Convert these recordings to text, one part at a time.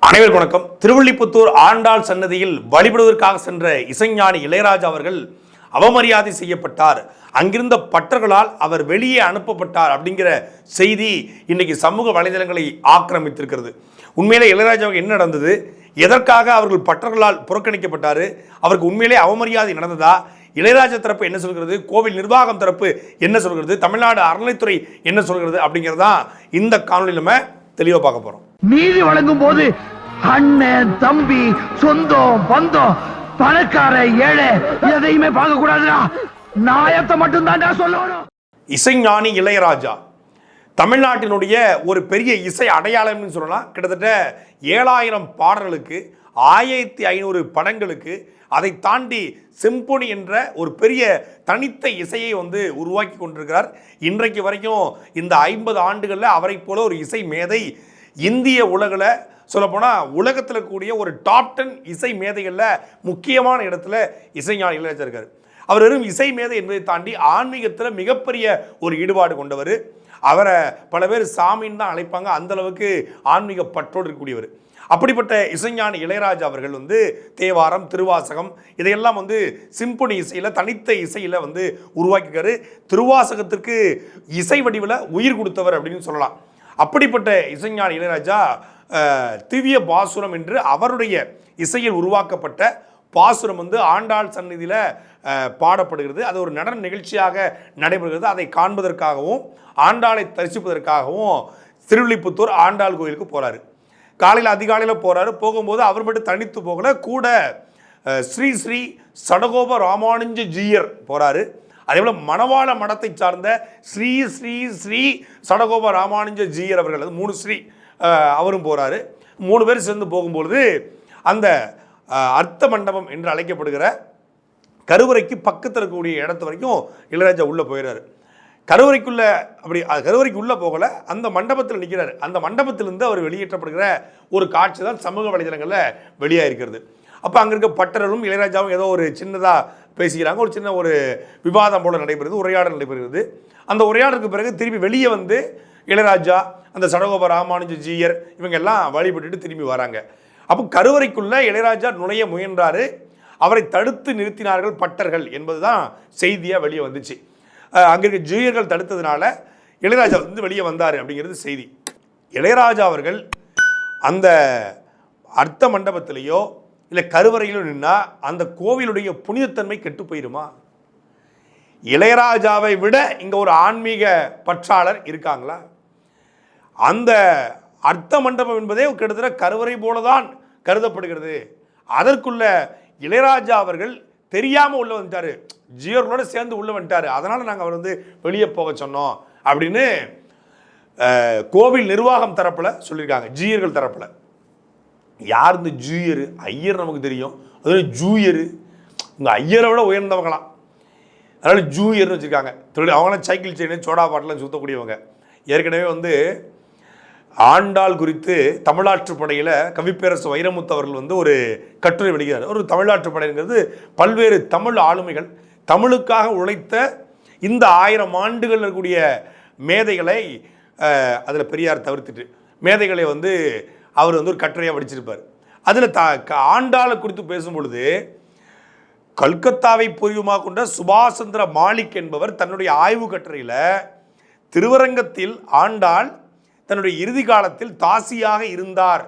அனைவருக்கும் வணக்கம். திருவில்லிபுத்தூர் ஆண்டாள் சன்னதியில் வழிபடுவதற்காக சென்ற இசைஞானி இளையராஜா அவர்கள் அவமரியாதை செய்யப்பட்டார், அங்கிருந்த பட்டர்களால் அவர் வெளியே அனுப்பப்பட்டார் அப்படிங்கிற செய்தி இன்னைக்கு சமூக வலைதளங்களை ஆக்கிரமித்திருக்கிறது. உண்மையிலே இளையராஜாவுக்கு என்ன நடந்தது, எதற்காக அவர்கள் பட்டர்களால் புறக்கணிக்கப்பட்டார், அவருக்கு உண்மையிலே அவமரியாதை நடந்ததா, இளையராஜா தரப்பு என்ன சொல்கிறது, கோவில் நிர்வாகம் தரப்பு என்ன சொல்கிறது, தமிழ்நாடு அறநிலைத்துறை என்ன சொல்கிறது அப்படிங்கிறதா இந்த காணொலியில் நம்ம தெளிவாக பார்க்க போறோம். நீதி வழங்கும் போது அண்ணன் தம்பி சொந்தம் பந்தம் பணக்கார ஏழை எதையுமே பார்க்க கூடாதுடா, நாயத்தை மட்டும் தான் சொல்லணும். இசைஞானி இளையராஜா தமிழ்நாட்டினுடைய ஒரு பெரிய இசை அடையாளம்னு சொல்லலாம். கிட்டத்தட்ட 7000 பாடல்களுக்கு 1500 படங்களுக்கு, அதை தாண்டி சிம்பொனி என்ற ஒரு பெரிய தனித்த இசையை உருவாக்கி கொண்டிருக்கிறார். இன்றைக்கு வரைக்கும் இந்த 50 ஆண்டுகளில் அவரை போல ஒரு இசை மேதை இந்திய உலகில் சொல்லப்போனால் உலகத்தில் கூடிய ஒரு டாப் 10 இசை மேதைகளில் முக்கியமான இடத்துல இசைஞானி இளையராஜா இருக்கார். அவர் வெறும் இசை மேதை என்பதை தாண்டி ஆன்மீகத்தில் மிகப்பெரிய ஒரு ஈடுபாடு கொண்டவர். அவரை பல பேர் சாமின்னு தான் அழைப்பாங்க, அந்த அளவுக்கு ஆன்மீக பற்றோடு இருக்கக்கூடியவர். அப்படிப்பட்ட இசைஞானி இளையராஜா அவர்கள் தேவாரம், திருவாசகம் இதையெல்லாம் சிம்பொனி இசையில் தனித்த இசையில் உருவாக்கிக்காரு. திருவாசகத்திற்கு இசை வடிவில் உயிர் கொடுத்தவர் அப்படின்னு சொல்லலாம். அப்படிப்பட்ட இசைஞானி இளையராஜா திவ்ய பாசுரம் என்று அவருடைய இசையில் உருவாக்கப்பட்ட பாசுரம் ஆண்டாள் சந்நிதியில் பாடப்படுகிறது. அது ஒரு நடன நிகழ்ச்சியாக நடைபெறுகிறது. அதை காண்பதற்காகவும் ஆண்டாளை தரிசிப்பதற்காகவும் திருவில்லிபுத்தூர் ஆண்டாள் கோயிலுக்கு போகிறாரு. காலையில் அதிகாலையில் போகிறாரு. போகும்போது அவர் மட்டும் தனித்து போகல, கூட ஸ்ரீ ஸ்ரீ சடகோப ராமானுஜ ஜீயர் போகிறாரு. அதே போல் மணவாள மடத்தை சார்ந்த ஸ்ரீ ஸ்ரீ ஸ்ரீ சடகோப ராமானுஜ ஜீயர் அவர்கள், அது 3 ஸ்ரீ, அவரும் போகிறாரு. 3 பேர் சேர்ந்து போகும்பொழுது அந்த அர்த்த மண்டபம் என்று அழைக்கப்படுகிற கருவறைக்கு பக்கத்தில் இருக்கக்கூடிய இடத்து வரைக்கும் இளையராஜா உள்ளே போயிடுறாரு. கருவறைக்கு உள்ளே போகலை, அந்த மண்டபத்தில் நிற்கிறார். அந்த மண்டபத்திலிருந்து அவர் வெளியேற்றப்படுகிற ஒரு காட்சி தான் சமூக வலைதளங்களில் வெளியாகிருக்கிறது. அப்போ அங்கே இருக்க பட்டரும் இளையராஜாவும் ஏதோ ஒரு சின்னதாக பேசிக்கிறாங்க. ஒரு சின்ன ஒரு விவாதம் போல் நடைபெறுகிறது, உரையாடல் நடைபெறுகிறது. அந்த உரையாடலுக்கு பிறகு திரும்பி வெளியே இளையராஜா, அந்த சடகோப ராமானுஜ ஜீயர் இவங்க எல்லாம் வழிபட்டுட்டு திரும்பி வராங்க. அப்போ கருவறைக்குள்ளே இளையராஜா நுழைய முயன்றார். அவரை தடுத்து நிறுத்தினார்கள் பட்டர்கள் என்பது தான் செய்தியாக வெளியே வந்துச்சு. அங்கே இருக்க ஜீயர்கள் தடுத்ததுனால இளையராஜா வெளியே வந்தார் அப்படிங்கிறது செய்தி. இளையராஜா அவர்கள் அந்த அர்த்த மண்டபத்திலேயோ இல்லை கருவறையிலோ நின்னா அந்த கோவிலுடைய புனிதத்தன்மை கெட்டு போயிருமா? இளையராஜாவை விட இங்கே ஒரு ஆன்மீக பற்றாளர் இருக்காங்களா? அந்த அர்த்த மண்டபம் என்பதே கிட்டத்தட்ட கருவறை போலதான் கருதப்படுகிறது. அதற்குள்ள இளையராஜா அவர்கள் தெரியாமல் உள்ள வந்துட்டார், ஜீயர்களோடு சேர்ந்து உள்ள வந்துட்டார், அதனால் நாங்கள் அவர் வெளியே போக சொன்னோம் அப்படின்னு கோவில் நிர்வாகம் தரப்பில் சொல்லியிருக்காங்க. ஜீயர்கள் தரப்பில் யார் இந்த ஜூயரு? ஐயர் நமக்கு தெரியும், அது ஜூயரு இந்த ஐயரை விட உயர்ந்தவங்களாம், அதனால் ஜூயர்னு வச்சுருக்காங்க. அவங்களாம் சைக்கிள் செயின் சோடா பாட்டெலாம் சுற்றக்கூடியவங்க. ஏற்கனவே ஆண்டாள் குறித்து தமிழாற்று படையில் கவிப்பேரசு வைரமுத்து அவர்கள் ஒரு கட்டுரை வெளியிட்டார். ஒரு தமிழாற்று படைங்கிறது பல்வேறு தமிழ் ஆளுமைகள், தமிழுக்காக உழைத்த இந்த 1000 ஆண்டுகள் இருக்கக்கூடிய மேதைகளை, அதில் பெரியார் தவிர்த்துட்டு மேதைகளை அவர் ஒரு கட்டுரையாக படிச்சிருப்பார். அதில் ஆண்டாளை குறித்து பேசும் பொழுது கல்கத்தாவை பூர்வமாக கொண்ட சுபாஷ் சந்திர மாலிக் என்பவர் தன்னுடைய ஆய்வு கட்டுரையில் திருவரங்கத்தில் ஆண்டாள் தன்னுடைய இறுதி காலத்தில் தாசியாக இருந்தார்,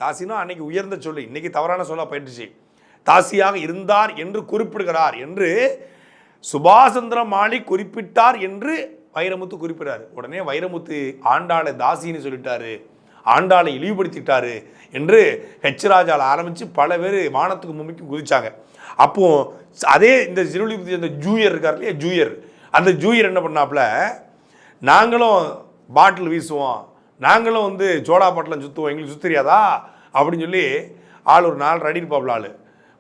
தாசினா அன்னைக்கு உயர்ந்த சொல்லு, இன்னைக்கு தவறான சொல்ல போயிடுச்சு, தாசியாக இருந்தார் என்று குறிப்பிடுகிறார் என்று சுபாஷ் சந்திர மாலிக் குறிப்பிட்டார் என்று வைரமுத்து குறிப்பிட்டார். உடனே வைரமுத்து ஆண்டாளை தாசின்னு சொல்லிட்டாரு, ஆண்டாளை இழிவுபடுத்திட்டாரு என்று ஹெச்ராஜாவில் ஆரம்பித்து பல பேர் வானத்துக்கு பூமிக்கும் குதிச்சாங்க. அப்போ அதே இந்த திருவிழிபுத்தூர் அந்த ஜூயர் இருக்கார் இல்லையா, ஜூயர், அந்த ஜூயர் என்ன பண்ணாப்புல, நாங்களும் பாட்டில் வீசுவோம், நாங்களும் சோடா பாட்டிலாம் சுற்றுவோம், எங்களுக்கு சுத்தரியாதா அப்படின்னு சொல்லி ஆள் ஒரு 4 அடி இருப்பாப்புல ஆள்.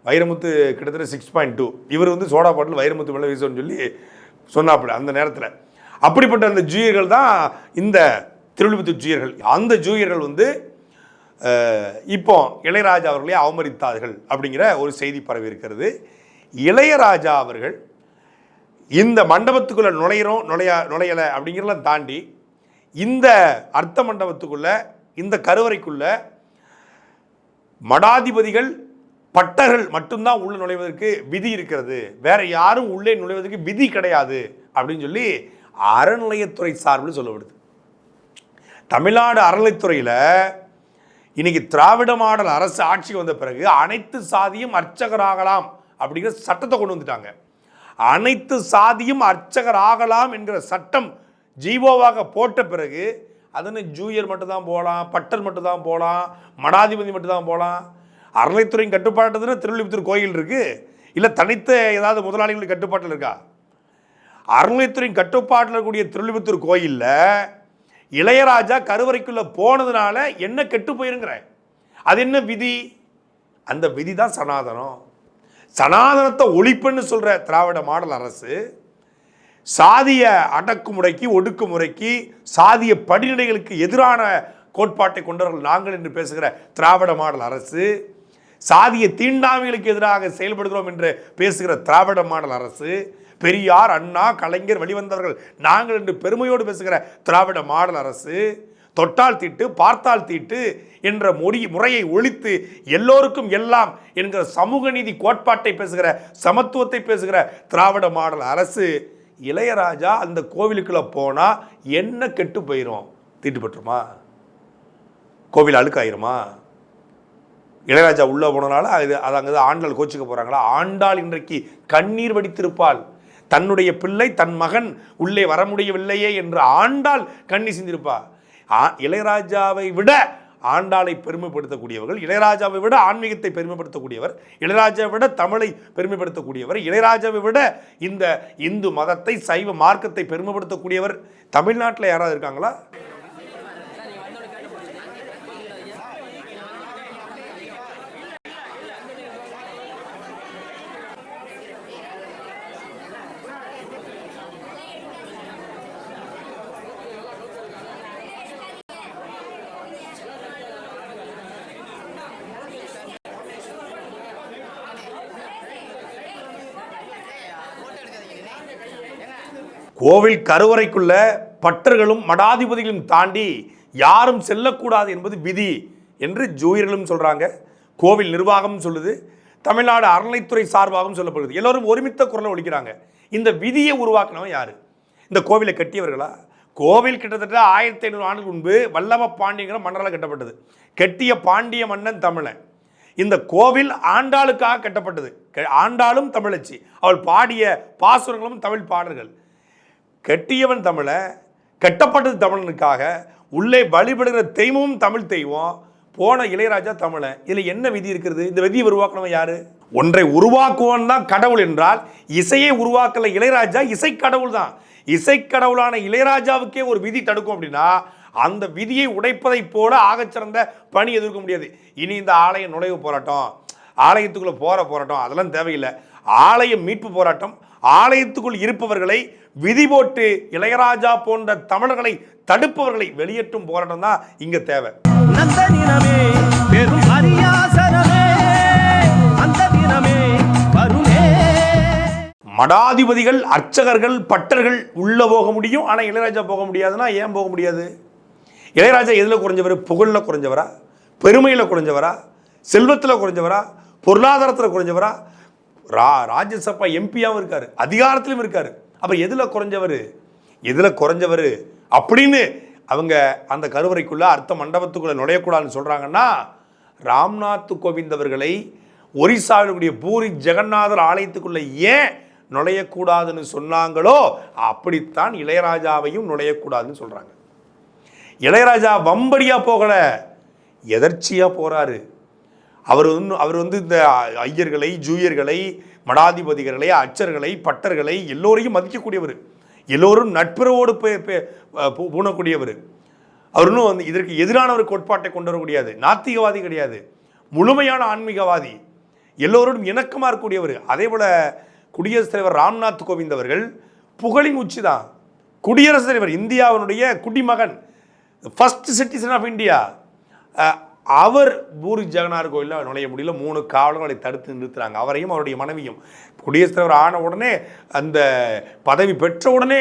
வைரமுத்து கிட்டத்தட்ட 6.2, இவர் சோடா பாட்டில் வைரமுத்து மேலே வீசுவோன்னு சொல்லி சொன்னாப்புல அந்த நேரத்தில். அப்படிப்பட்ட அந்த ஜூயர்கள் தான் இந்த திருவில்லிபுத்தூர் ஜூயர்கள். அந்த ஜூயர்கள் இப்போ இளையராஜா அவர்களே அவமதித்தார்கள் அப்படிங்கிற ஒரு செய்தி பரவி இருக்கிறது. இளையராஜா அவர்கள் இந்த மண்டபத்துக்குள்ளே நுழையலை அப்படிங்கிறதெல்லாம் தாண்டி இந்த அர்த்த மண்டபத்துக்குள்ள, இந்த கருவறைக்குள்ள மடாதிபதிகள் பட்டர்கள் மட்டும்தான் உள்ள நுழைவதற்கு விதி இருக்கிறது, வேற யாரும் உள்ளே நுழைவதற்கு விதி கிடையாது அப்படின்னு சொல்லி அறநிலையத்துறை சார்பில் சொல்லப்படுது. தமிழ்நாடு அறநிலைத்துறையில் இன்னைக்கு திராவிட மாடல் அரசு ஆட்சிக்கு வந்த பிறகு அனைத்து சாதியும் அர்ச்சகராகலாம் அப்படிங்கிற சட்டத்தை கொண்டு வந்துட்டாங்க. அனைத்து சாதியும் அர்ச்சகர் ஆகலாம் என்கிற சட்டம் ஜீவோவாக போட்ட பிறகு அதனை ஜூயர் மட்டும்தான் போகலாம், பட்டர் மட்டும்தான் போகலாம், மடாதிபதி மட்டும்தான் போகலாம். அறநிலைத்துறையின் கட்டுப்பாட்டுல திருவள்ளுவர் கோயில் இருக்கு, இல்லை தனித்த ஏதாவது முதலாளிகளின் கட்டுப்பாட்டில் இருக்கா? அறநிலைத்துறையின் கட்டுப்பாட்டில் இருக்கக்கூடிய திருவள்ளுவர் கோயிலில் இளையராஜா கருவறைக்குள்ள போனதுனால என்ன கெட்டு போயிருங்கிற, அது என்ன விதி? அந்த விதி தான் சனாதனம். சனாதனத்தை ஒழிப்புன்னு சொல்ற திராவிட மாடல் அரசு சாதிய அடக்குமுறைக்கு ஒடுக்குமுறைக்கு சாதிய படிநிலைகளுக்கு எதிரான கோட்பாட்டை கொண்டவர்கள் நாங்கள் என்று பேசுகிற திராவிட மாடல் அரசு, சாதிய தீண்டாமைகளுக்கு எதிராக செயல்படுகிறோம் என்று பேசுகிற திராவிட மாடல் அரசு, பெரியார் அண்ணா கலைஞர் வெளிவந்தவர்கள் நாங்கள் என்று பெருமையோடு பேசுகிற திராவிட மாடல் அரசு, தொட்டால் தீட்டு பார்த்தால் தீட்டு என்ற முறையை ஒழித்து எல்லோருக்கும் எல்லாம் என்கிற சமூக நீதி கோட்பாட்டை பேசுகிற சமத்துவத்தை பேசுகிற திராவிட மாடல் அரசு, இளையராஜா அந்த கோவிலுக்குள்ள போனா என்ன கெட்டு போயிடும்? தீட்டுப்பட்டுருமா? கோவில் அழுக்காயிருமா? இளையராஜா உள்ள போனனால அது அங்கே ஆண்டாள் கோச்சிக்க போறாங்களா? ஆண்டாள் இன்றைக்கு கண்ணீர் வடித்திருப்பாள். தன்னுடைய பிள்ளை தன் மகன் உள்ளே வர முடியவில்லையே என்று ஆண்டாள் கண்ணீர் சிந்திருப்பா. இளையராஜாவை விட ஆண்டாளை பெருமைப்படுத்தக்கூடியவர்கள், இளையராஜாவை விட ஆன்மீகத்தை பெருமைப்படுத்தக்கூடியவர், இளையராஜாவை விட தமிழை பெருமைப்படுத்தக்கூடியவர், இளையராஜாவை விட இந்த இந்து மதத்தை சைவ மார்க்கத்தை பெருமைப்படுத்தக்கூடியவர் தமிழ்நாட்டில் யாராவது இருக்காங்களா? கோவில் கருவறைக்குள்ள பட்டர்களும் மடாதிபதிகளும் தாண்டி யாரும் செல்லக்கூடாது என்பது விதி என்று ஜூயர்களும் சொல்றாங்க, கோவில் நிர்வாகம் சொல்லுது, தமிழ்நாடு அறநிலைத்துறை சார்பாகவும் சொல்லப்படுது. எல்லோரும் ஒருமித்த குரலை ஒலிக்கிறாங்க. இந்த விதியை உருவாக்கினவன் யாரு? இந்த கோவிலை கட்டியவர்களா? கோவில் கிட்டத்தட்ட 1500 ஆண்டுக்கு முன்பு வல்லப பாண்டியங்கிற மன்னரால் கட்டப்பட்டது. கட்டிய பாண்டிய மன்னன் தமிழன். இந்த கோவில் ஆண்டாளுக்காக கட்டப்பட்டது. ஆண்டாளும் தமிழச்சி, அவள் பாடிய பாசுரங்களும் தமிழ் பாடல்கள். கட்டியவன் தமிழ, கட்டப்பட்டது தமிழனுக்காக, உள்ளே வழிபடுகிற தெய்வமும் தமிழ் தெய்வம். போன இளையராஜா தமிழன். இதில் என்ன விதி இருக்கிறது? இந்த விதியை உருவாக்கணும் யாரு? ஒன்றை உருவாக்குவன் தான் கடவுள் என்றால் இசையை உருவாக்கல இளையராஜா இசை கடவுள் தான். இசைக்கடவுளான இளையராஜாவுக்கே ஒரு விதி தடுக்கும் அப்படின்னா அந்த விதியை உடைப்பதை போல ஆகச்சிறந்த பணி எதிர்க்க முடியாது. இனி இந்த ஆலய நுழைவு போராட்டம், ஆலயத்துக்குள்ள போராட்டம் அதெல்லாம் தேவையில்லை. ஆலய மீட்பு போராட்டம், ஆலயத்துக்குள் இருப்பவர்களை விதி போட்டு இளையராஜா போன்ற தமிழர்களை தடுப்பவர்களை வெளியேற்றும் போராட்டம் தான் இங்க தேவை. மடாதிபதிகள் அர்ச்சகர்கள் பட்டர்கள் உள்ள போக முடியும், ஆனா இளையராஜா போக முடியாதுன்னா ஏன் போக முடியாது? இளையராஜா எதுல குறைஞ்சவர்? புகழ்ல குறைஞ்சவரா? பெருமையில குறைஞ்சவரா? செல்வத்தில் குறைஞ்சவரா? பொருளாதாரத்தில் குறைஞ்சவரா? ராஜ்யசபா எம்பியாவும் இருக்காரு, அதிகாரத்திலும் இருக்காரு. அப்ப எதுல குறைஞ்சவர்? எதுல குறைஞ்சவர் அப்படின்னு அவங்க அந்த கருவறைக்குள்ள அர்த்த மண்டபத்துக்குள்ள நுழையக்கூடாதுன்னு சொல்றாங்கன்னா, ராம்நாத் கோவிந்த் அவர்களை ஒரிசாவிலுடைய பூரி ஜெகநாதர் ஆலயத்துக்குள்ள ஏன் நுழையக்கூடாதுன்னு சொன்னாங்களோ அப்படித்தான் இளையராஜாவையும் நுழையக்கூடாதுன்னு சொல்றாங்க. இளையராஜா வம்படியா போகல, எதர்ச்சியா போறாரு. அவர் இந்த ஐயர்களை, ஜூயர்களை, மடாதிபதிகளை, அச்சர்களை, பட்டர்களை எல்லோரையும் மதிக்கக்கூடியவர், எல்லோரும் நட்புறவோடு பூணக்கூடியவர். அவர் இன்னும் இதற்கு எதிரான ஒரு கோட்பாட்டை கொண்டு வர முடியாது, நாத்திகவாதி கிடையாது, முழுமையான ஆன்மீகவாதி, எல்லோரும் இணக்கமாக இருக்கக்கூடியவர். அதே போல குடியரசுத் தலைவர் ராம்நாத் கோவிந்த் அவர்கள் புகழின் உச்சி தான். குடியரசுத் தலைவர், இந்தியாவினுடைய குடிமகன், ஃபர்ஸ்ட் சிட்டிசன் ஆஃப் இந்தியா. அவர் பூரி ஜெகநாதர் கோயிலில் நுழைய முடியல, 3 காவலர்களை தடுத்து நிறுத்துறாங்க. அவரையும் அவருடைய மனைவியும். குடியரசுத் தலைவர் ஆன உடனே, அந்த பதவி பெற்ற உடனே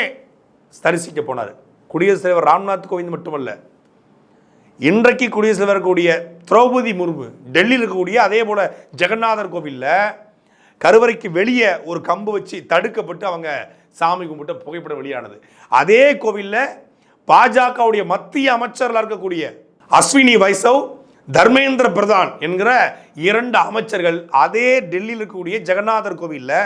தரிசிக்க போனார். குடியரசுத் தலைவர் ராம்நாத் கோவிந்த் மட்டுமல்ல, இன்றைக்கு குடியரசில் வரக்கூடிய திரௌபதி முர்மு டெல்லியில் இருக்கக்கூடிய அதே போல் ஜெகநாதர் கோவிலில் கருவறைக்கு வெளியே ஒரு கம்பு வச்சு தடுக்கப்பட்டு அவங்க சாமி கும்பிட்ட புகைப்படம் வெளியானது. அதே கோவிலில் பாஜகவுடைய மத்திய அமைச்சர்களாக இருக்கக்கூடிய அஸ்வினி வைஷ்ணவ், தர்மேந்திர பிரதான் என்கிற 2 அமைச்சர்கள் அதே டெல்லியில் இருக்கக்கூடிய ஜெகநாதர் கோவிலில்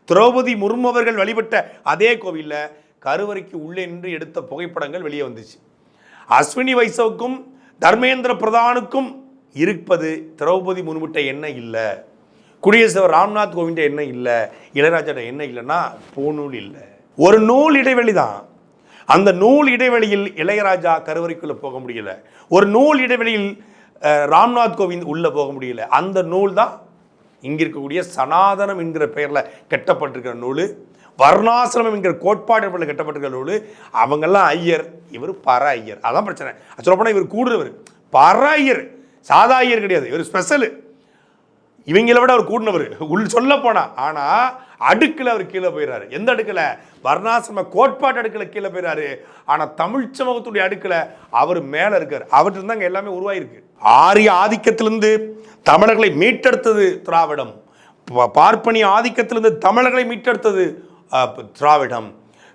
திரௌபதி முர்மு அவர்கள் வழிபட்ட அதே கோவிலில் கருவறைக்கு உள்ளே நின்று எடுத்த புகைப்படங்கள் வெளியே வந்துச்சு. அஸ்வினி வைஷ்ணவுக்கும் தர்மேந்திர பிரதானுக்கும் இருப்பது திரௌபதி முர்முட்ட எண்ணெய் இல்லை, குடியரசுத் ராம்நாத் கோவிந்த எண்ணெய் இல்லை, இளையராஜா எண்ணெய் இல்லைன்னா பூநூல் இல்லை. ஒரு நூல் இடைவெளி தான். அந்த நூல் இடைவெளியில் இளையராஜா கருவறைக்குள்ளே போக முடியல, ஒரு நூல் இடைவெளியில் ராம்நாத் கோவிந்த் உள்ளே போக முடியல. அந்த நூல் தான் இங்கே இருக்கக்கூடிய சனாதனம் என்கிற பெயரில் கட்டப்பட்டிருக்கிற நூல், வர்ணாசிரமம் என்கிற கோட்பாடு கட்டப்பட்டிருக்கிற நூல். அவங்கெல்லாம் ஐயர், இவர் பர ஐயர். அதான் பிரச்சனை. சொல்லப்போனால் இவர் கூடுறவர் பர ஐயர், சாதா ஐயர் கிடையாது, இவர் ஸ்பெஷலு. இவங்களை விட அவர் கூடினவர் உள் சொல்ல போனா. ஆனால் அடுக்கில் அவர் கீழே போயிடுறாரு. எந்த அடுக்கில்? வர்ணாசிரம கோட்பாட்டு அடுக்கில் கீழே போயிடுறாரு. ஆனால் தமிழ் சமூகத்துடைய அடுக்கில் அவர் மேலே இருக்கார். அவர்கிட்ட இருந்தாங்க எல்லாமே உருவாயிருக்கு. ஆரிய ஆதிக்கத்திலிருந்து தமிழர்களை மீட்டெடுத்தது திராவிடம், பார்ப்பனிய ஆதிக்கத்திலிருந்து தமிழர்களை மீட்டெடுத்தது திராவிடம்,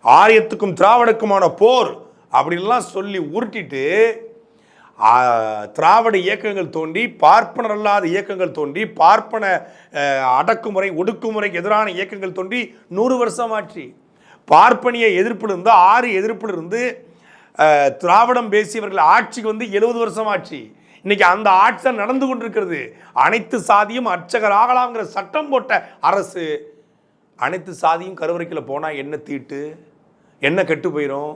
ஆரியத்துக்கும் திராவிடக்குமான போர் அப்படின்லாம் சொல்லி உருட்டிட்டு திராவிட இயக்கங்கள் தோன்றி, பார்ப்பனர் அல்லாத இயக்கங்கள் தோன்றி, பார்ப்பன அடக்குமுறை ஒடுக்குமுறைக்கு எதிரான இயக்கங்கள் தோன்றி 100 வருஷம் ஆச்சு. பார்ப்பனிய எதிர்ப்பிலிருந்து, ஆரிய எதிர்ப்பிலிருந்து திராவிடம் பேசியவர்கள் ஆட்சிக்கு வந்து 70 வருஷம் ஆச்சு. இன்னைக்கு அந்த ஆட்சி நடந்து கொண்டிருக்கிறது. அனைத்து சாதியும் அர்ச்சகர் ஆகலாம்ங்கிற சட்டம் போட்ட அரசு அனைத்து சாதியும் கருவறைக்குள்ள போனால் என்ன தீட்டு, என்ன கெட்டு போயிடும்?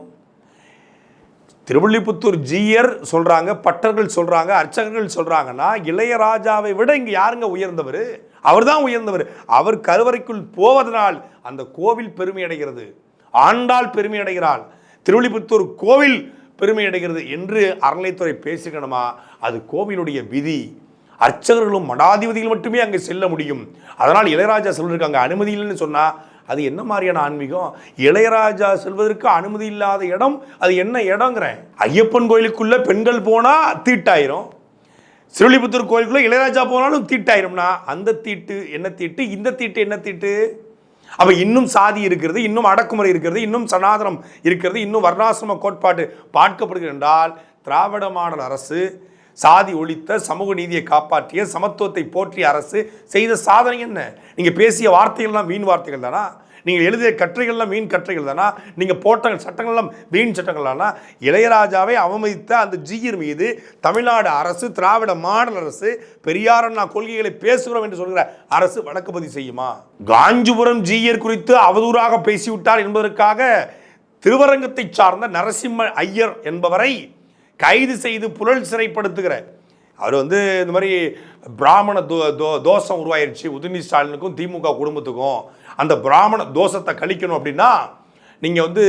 திருவில்லிபுத்தூர் ஜீயர் சொல்றாங்க, பட்டர்கள் சொல்றாங்க, அர்ச்சகர்கள் சொல்றாங்கன்னா இளையராஜாவை விட இங்க யாருங்க உயர்ந்தவர்? அவர் தான் உயர்ந்தவர். அவர் கருவறைக்குள் போவதனால் அந்த கோவில் பெருமை அடைகிறது, ஆண்டாள் பெருமை அடைகிறாள், திருவில்லிபுத்தூர் கோவில் பெருமை அடைகிறது என்று அறநிலைத்துறை பேசிக்கணுமா? அது கோவிலுடைய விதி. அர்ச்சகர்களும் மடாதிபதிகள் மட்டுமே அங்கே செல்ல முடியும். அதனால் இளையராஜா சொல்லியிருக்காங்க அனுமதி இல்லைன்னு சொன்னால் அது என்ன மாதிரியான ஆன்மீகம்? இளையராஜா செல்வதற்கு அனுமதி இல்லாத இடம் அது என்ன இடங்கிறேன்? ஐயப்பன் கோயிலுக்குள்ள பெண்கள் போனால் தீட்டாயிரும், திருவில்லிபுத்தூர் கோயிலுக்குள்ள இளையராஜா போனாலும் தீட்டாயிரும்னா அந்த தீட்டு என்ன தீட்டு, இந்த தீட்டு என்ன தீட்டு? அப்போ இன்னும் சாதி இருக்கிறது, இன்னும் அடக்குமுறை இருக்கிறது, இன்னும் சனாதனம் இருக்கிறது, இன்னும் வர்ணாசிரம கோட்பாடு பார்க்கப்படுகிறது என்றால் திராவிட மாடல் அரசு சாதி ஒழித்த, சமூக நீதியை காப்பாற்றிய, சமத்துவத்தை போற்றிய அரசு செய்த சாதனை என்ன? நீங்கள் பேசிய வார்த்தைகள்லாம் வீண் வார்த்தைகள் தானா? நீங்கள் எழுதிய கட்டுரைகள்லாம் வீண் கட்டுரைகள் தானா? நீங்கள் போட்ட சட்டங்கள்லாம் வீண் சட்டங்கள் தானா? இளையராஜாவை அவமதித்த அந்த ஜீயர் மீது தமிழ்நாடு அரசு, திராவிட மாடல் அரசு, பெரியார் அண்ணா கொள்கைகளை பேசுகிறோம் என்று சொல்கிற அரசு வழக்கு பதிவு செய்யுமா? காஞ்சிபுரம் ஜீயர் குறித்து அவதூறாக பேசிவிட்டார் என்பதற்காக திருவரங்கத்தை சார்ந்த நரசிம்ம ஐயர் என்பவரை கைது செய்து புழல் சிறைப்படுத்துகிற அவர் வந்து இந்த மாதிரி பிராமண தோஷம் உருவாயிருச்சு உதயநிதி ஸ்டாலினுக்கும் திமுக குடும்பத்துக்கும், அந்த பிராமண தோஷத்தை கழிக்கணும் அப்படின்னா நீங்கள் வந்து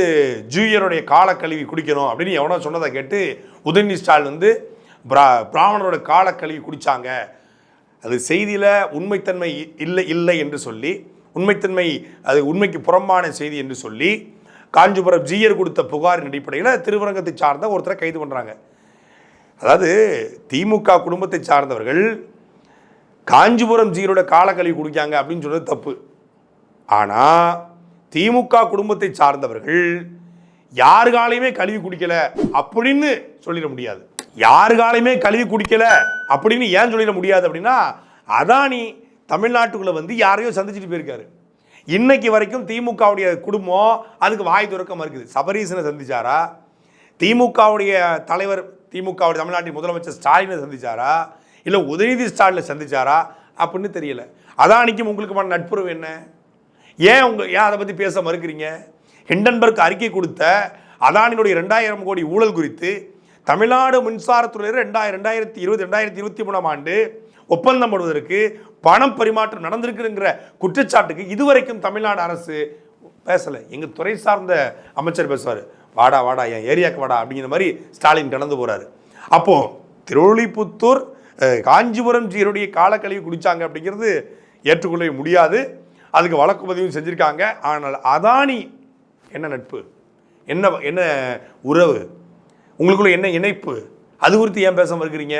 ஜூயருடைய கால கழுவி குடிக்கணும் அப்படின்னு எவனோ சொன்னதை கேட்டு உதயநிதி ஸ்டாலின் வந்து பிராமணரோட கால கழுவி குடித்தாங்க, அது செய்தியில் உண்மைத்தன்மை இல்லை என்று சொல்லி, உண்மைத்தன்மை அது உண்மைக்கு புறம்பான செய்தி என்று சொல்லி காஞ்சிபுரம் ஜீயர் கொடுத்த புகாரின் அடிப்படையில் திருவரங்கத்தை சார்ந்த ஒருத்தரை கைது பண்ணுறாங்க. அதாவது திமுக குடும்பத்தை சார்ந்தவர்கள் காஞ்சிபுரம் ஜீயரோட காலக்கழிவு குடிக்காங்க அப்படின்னு சொல்றது தப்பு. ஆனால் திமுக குடும்பத்தை சார்ந்தவர்கள் யாருகாலையுமே கழுவி குடிக்கல அப்படின்னு சொல்லிட முடியாது. யாருகாலையுமே கழுவி குடிக்கல அப்படின்னு ஏன் சொல்லிட முடியாது அப்படின்னா, அதானி தமிழ்நாட்டுக்குள்ளே வந்து யாரையோ சந்திச்சுட்டு போயிருக்காரு. இன்னைக்கு வரைக்கும் திமுகவுடைய குடும்பம் அதுக்கு வாய் துறக்க மறுக்குது. சபரீசனை சந்திச்சாரா? திமுகவுடைய தலைவர், திமுகவுடைய தமிழ்நாட்டின் முதலமைச்சர் ஸ்டாலினை சந்திச்சாரா? இல்லை உதயநிதி ஸ்டாலினை சந்திச்சாரா? அப்படின்னு தெரியல. அதானிக்கும் உங்களுக்குமான நட்புறவு என்ன? ஏன் அதை பற்றி பேச மறுக்கிறீங்க? ஹிண்டன்பர்க் அறிக்கை கொடுத்த அதானியுடைய 2000 கோடி ஊழல் குறித்து தமிழ்நாடு மின்சாரத்துறையில் 2020-2023 ஆண்டு ஒப்பந்தம் போடுவதற்கு பணம் பரிமாற்றம் நடந்திருக்குங்கிற குற்றச்சாட்டுக்கு இதுவரைக்கும் தமிழ்நாடு அரசு பேசலை. எங்கள் துறை சார்ந்த அமைச்சர் பேசுவார், வாடா வாடா என் ஏரியாவுக்கு வாடா அப்படிங்கிற மாதிரி ஸ்டாலின் கடந்து போகிறாரு. அப்போது திருவில்லிபுத்தூர் காஞ்சிபுரம் ஜீயருடைய காலக்கழிவு குடித்தாங்க அப்படிங்கிறது ஏற்றுக்கொள்ள முடியாது. அதுக்கு வழக்கு பதிவும் செஞ்சுருக்காங்க. ஆனால் அதானி என்ன நட்பு, என்ன உறவு, உங்களுக்குள்ள என்ன இணைப்பு? அது குறித்து ஏன் பேச இருக்கிறீங்க?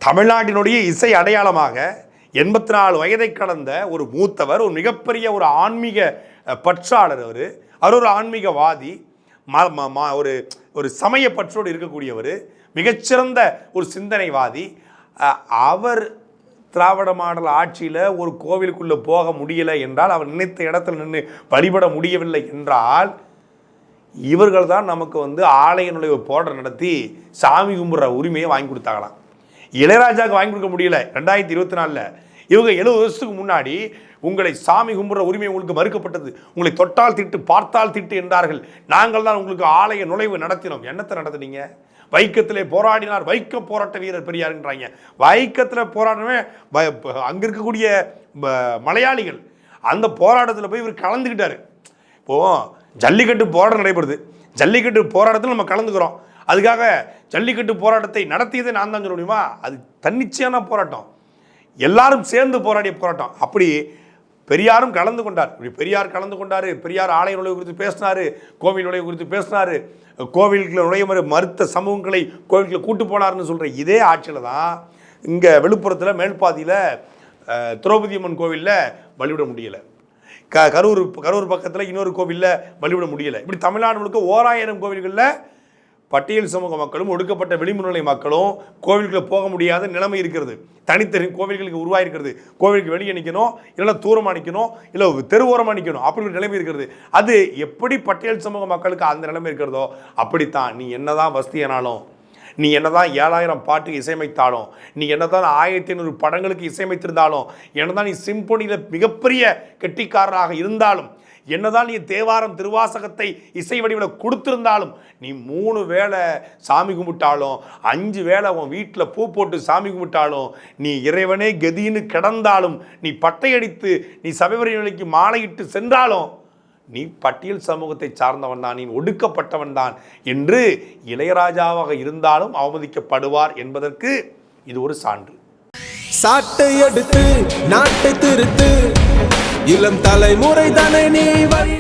தமிழ்நாட்டினுடைய இசை அடையாளமாக 84 வயதை கடந்த ஒரு மூத்தவர், ஒரு மிகப்பெரிய ஒரு ஆன்மீக பற்றாளர். அவர் ஒரு ஆன்மீகவாதி, ஒரு ஒரு சமய பற்றோடு இருக்கக்கூடியவர், மிகச்சிறந்த ஒரு சிந்தனைவாதி. அவர் திராவிட மாடல் ஆட்சியில் ஒரு கோவிலுக்குள்ளே போக முடியலை என்றால், அவர் நினைத்த இடத்துல நின்று வழிபட முடியவில்லை என்றால், இவர்கள் தான் நமக்கு ஆலய நுழைவு போராட்டம் நடத்தி சாமி கும்பிட்ற உரிமையை வாங்கி கொடுத்தாங்களாம். இளையராஜாவுக்கு வாங்கி கொடுக்க முடியல 2024. இவங்க 70 வருஷத்துக்கு முன்னாடி உங்களை சாமி கும்பிட்ற உரிமை உங்களுக்கு மறுக்கப்பட்டது, உங்களை தொட்டால் திட்டு பார்த்தால் திட்டு என்றார்கள், நாங்கள் தான் உங்களுக்கு ஆலய நுழைவு நடத்தினோம். என்னத்தை நடத்துனீங்க? வைக்கத்திலே போராடினார் வைக்க போராட்ட வீரர் பெரியாருன்றாங்க. வைக்கத்தில் போராடவே அங்கே இருக்கக்கூடிய மலையாளிகள் அந்த போராட்டத்தில் போய் இவர் கலந்துக்கிட்டார். இப்போது ஜல்லிக்கட்டு போராட்டம் நடைபெறுது, ஜல்லிக்கட்டு போராட்டத்தில் நம்ம கலந்துக்கிறோம். அதுக்காக ஜல்லிக்கட்டு போராட்டத்தை நடத்தியதை நான் தான் சொல்ல முடியுமா? அது தன்னிச்சையான போராட்டம், எல்லாரும் சேர்ந்து போராடிய போராட்டம். அப்படி பெரியாரும் கலந்து கொண்டார். இப்படி பெரியார் கலந்து கொண்டார். பெரியார் ஆலய நுழைவு குறித்து பேசினார், கோவில் நுழைவு குறித்து பேசினார், கோவிலுக்குள்ள நுழைய மறுத்த சமூகங்களை கோவிலுக்குள்ள கூட்டு போனார்னு சொல்கிற இதே ஆட்சியில் தான் இங்கே விழுப்புரத்தில் மேல்பாதியில் திரௌபதி அம்மன் கோவிலில் வழிவிட முடியலை, கரூர் பக்கத்தில் இன்னொரு கோவிலில் வழிவிட முடியலை. இப்படி தமிழ்நாடு முழுக்க 1000 கோவில்களில் பட்டியல் சமூக மக்களும் ஒடுக்கப்பட்ட விளிம்புநிலை மக்களும் கோவிலுக்குள்ள போக முடியாத நிலைமை இருக்கிறது. தனித்தனி கோவில்களுக்கு உருவாயிருக்கிறது. கோவிலுக்கு வெளியே நிற்கணும், இல்லைன்னா தூரமாக நிற்கணும், இல்லை தெருவோரமாக நிற்கணும், அப்படி ஒரு நிலைமை இருக்கிறது. அது எப்படி பட்டியல் சமூக மக்களுக்கு அந்த நிலைமை இருக்கிறதோ அப்படித்தான் நீ என்னதான் வசதியானாலும், நீ என்னதான் 7000 பாட்டுக்கு இசையமைத்தாலும், நீ என்னதான் 1500 படங்களுக்கு இசையமைத்திருந்தாலும், என்னதான் நீ சிம்பொனியில் மிகப்பெரிய கெட்டிக்காரராக இருந்தாலும், என்னதான் நீ தேவாரம் திருவாசகத்தை இசை வடிவில் கொடுத்திருந்தாலும், நீ 3 வேளை சாமி கும்பிட்டாலும், 5 வேளை உன் வீட்டில் பூ போட்டு சாமி கும்பிட்டாலும், நீ இறைவனே கதின்னு கிடந்தாலும், நீ பட்டையடித்து நீ சபைவரி நிலைக்கு மாலையிட்டு சென்றாலும், நீ பட்டியல் சமூகத்தை சார்ந்தவன் தான், நீ ஒடுக்கப்பட்டவன் தான் என்று இளையராஜாவாக இருந்தாலும் அவமதிக்கப்படுவார் என்பதற்கு இது ஒரு சான்று. சாட்டை எடுத்து நாட்டை திருத்து, இளம் தலைமுறை தானே நீ வழி